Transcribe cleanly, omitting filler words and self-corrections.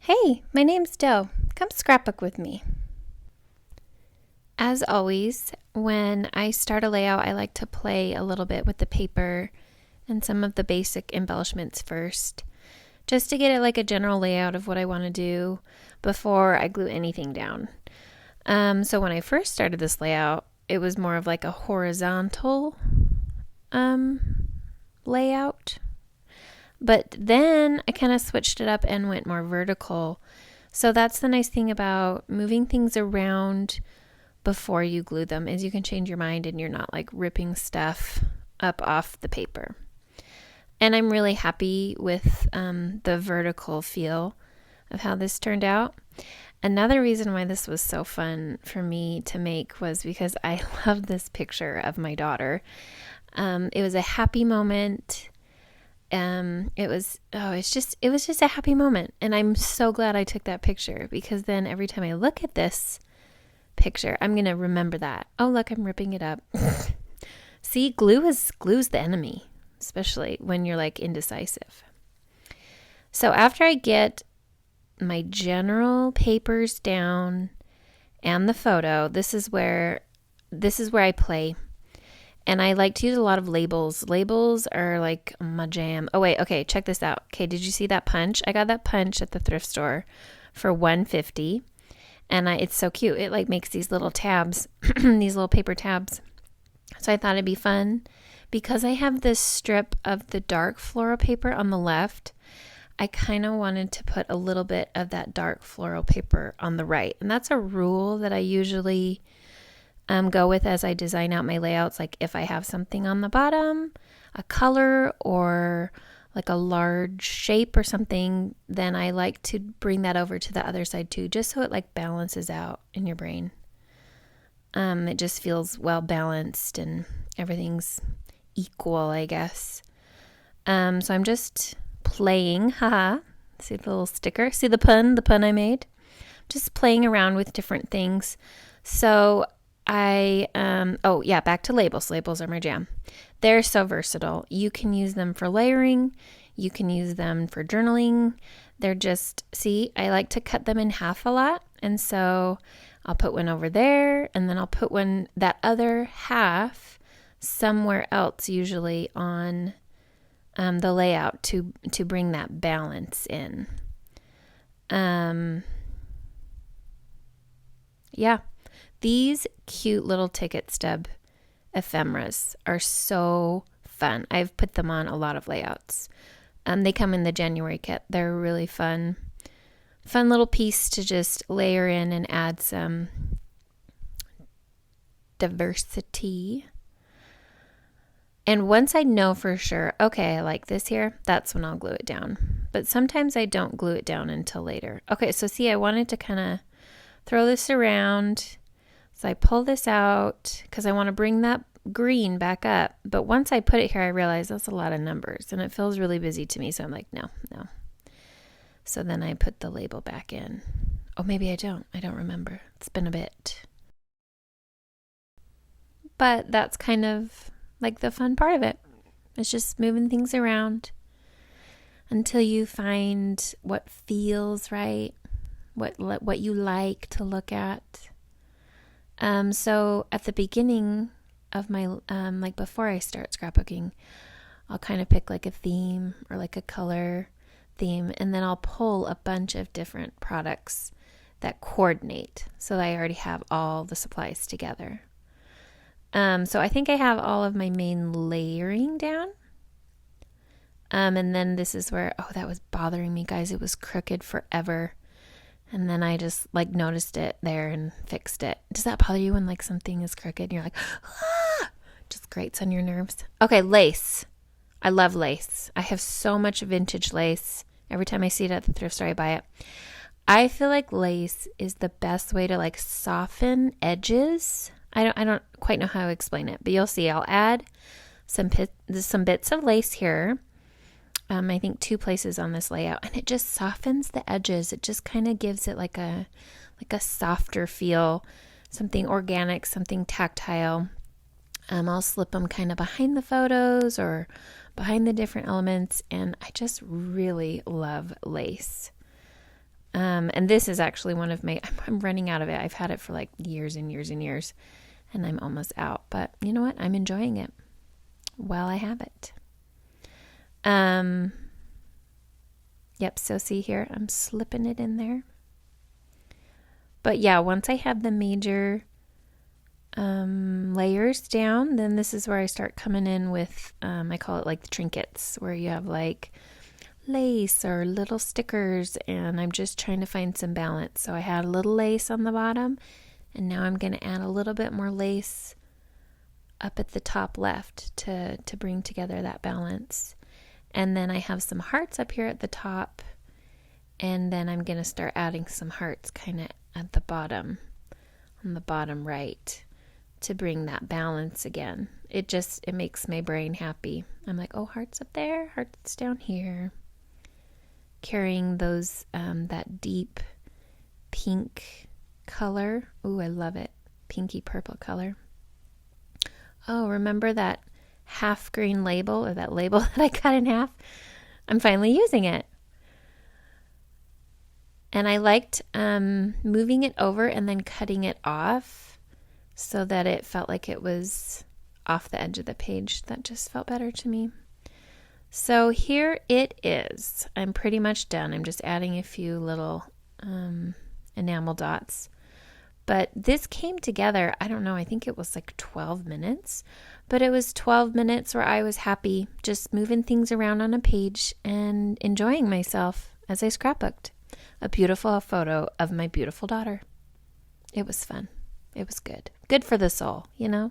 Hey, my name's Doe. Come scrapbook with me. As always, when I start a layout, I like to play a little bit with the paper and some of the basic embellishments first, just to get it like a general layout of what I want to do before I glue anything down. So when I first started this layout, it was more of like a horizontal layout. But then I kind of switched it up and went more vertical. So that's the nice thing about moving things around before you glue them, is you can change your mind and you're not like ripping stuff up off the paper. And I'm really happy with the vertical feel of how this turned out. Another reason why this was so fun for me to make was because I love this picture of my daughter. It was a happy moment. It was just a happy moment. And I'm so glad I took that picture, because then every time I look at this picture, I'm going to remember that. Oh, look, I'm ripping it up. See, glue's the enemy, especially when you're like indecisive. So after I get my general papers down and the photo, this is where I play. And I like to use a lot of labels. Labels are like my jam. Oh wait, okay, check this out. Okay, did you see that punch? I got that punch at the thrift store for $1.50. And it's so cute. It like makes these little tabs, these little paper tabs. So I thought it'd be fun. Because I have this strip of the dark floral paper on the left, I kind of wanted to put a little bit of that dark floral paper on the right. And that's a rule that I usually go with as I design out my layouts. Like if I have something on the bottom, a color or like a large shape or something, then I like to bring that over to the other side too, just so it like balances out in your brain. It just feels well balanced and everything's equal, I guess. So I'm just playing, haha. See the little sticker? See the pun I made? Just playing around with different things. So back to labels. Labels are my jam. They're so versatile. You can use them for layering. You can use them for journaling. They're just, see, I like to cut them in half a lot. And so I'll put one over there, and then I'll put that other half somewhere else, usually on the layout to bring that balance in. Yeah. These cute little ticket stub ephemeras are so fun. I've put them on a lot of layouts. They come in the January kit. They're a really fun little piece to just layer in and add some diversity. And once I know for sure, okay, I like this here, that's when I'll glue it down. But sometimes I don't glue it down until later. Okay, so see, I wanted to kind of throw this around. So I pull this out because I want to bring that green back up. But once I put it here, I realize that's a lot of numbers and it feels really busy to me. So I'm like, no. So then I put the label back in. Oh, maybe I don't. I don't remember. It's been a bit. But that's kind of like the fun part of it. It's just moving things around until you find what feels right, what you like to look at. So at the beginning of my, like before I start scrapbooking, I'll kind of pick like a theme or like a color theme, and then I'll pull a bunch of different products that coordinate so that I already have all the supplies together. So I think I have all of my main layering down. And then this is where, that was bothering me, guys. It was crooked forever. And then I just like noticed it there and fixed it. Does that bother you when like something is crooked and you're like, just grates on your nerves? Okay, lace. I love lace. I have so much vintage lace. Every time I see it at the thrift store, I buy it. I feel like lace is the best way to like soften edges. I don't quite know how to explain it, but you'll see. I'll add some bits of lace here. I think 2 places on this layout, and it just softens the edges. It just kind of gives it like a softer feel, something organic, something tactile. I'll slip them kind of behind the photos or behind the different elements, and I just really love lace. And this is actually one of my, I'm running out of it. I've had it for like years and years and years, and I'm almost out. But you know what? I'm enjoying it while I have it. Yep, so see here, I'm slipping it in there. But yeah, once I have the major layers down, then this is where I start coming in with, I call it like the trinkets, where you have like lace or little stickers, and I'm just trying to find some balance. So I had a little lace on the bottom, and now I'm going to add a little bit more lace up at the top left to bring together that balance. And then I have some hearts up here at the top, and then I'm going to start adding some hearts kind of at the bottom, on the bottom right, to bring that balance again. It makes my brain happy. I'm like, oh, hearts up there, hearts down here. Carrying those, that deep pink color. Ooh, I love it. Pinky purple color. Oh, remember that half green label, or that label that I cut in half? I'm finally using it. And I liked moving it over and then cutting it off so that it felt like it was off the edge of the page. That just felt better to me. So here it is. I'm pretty much done. I'm just adding a few little enamel dots. But this came together, I don't know, I think it was like 12 minutes. But it was 12 minutes where I was happy, just moving things around on a page and enjoying myself as I scrapbooked. A beautiful photo of my beautiful daughter. It was fun. It was good. Good for the soul, you know?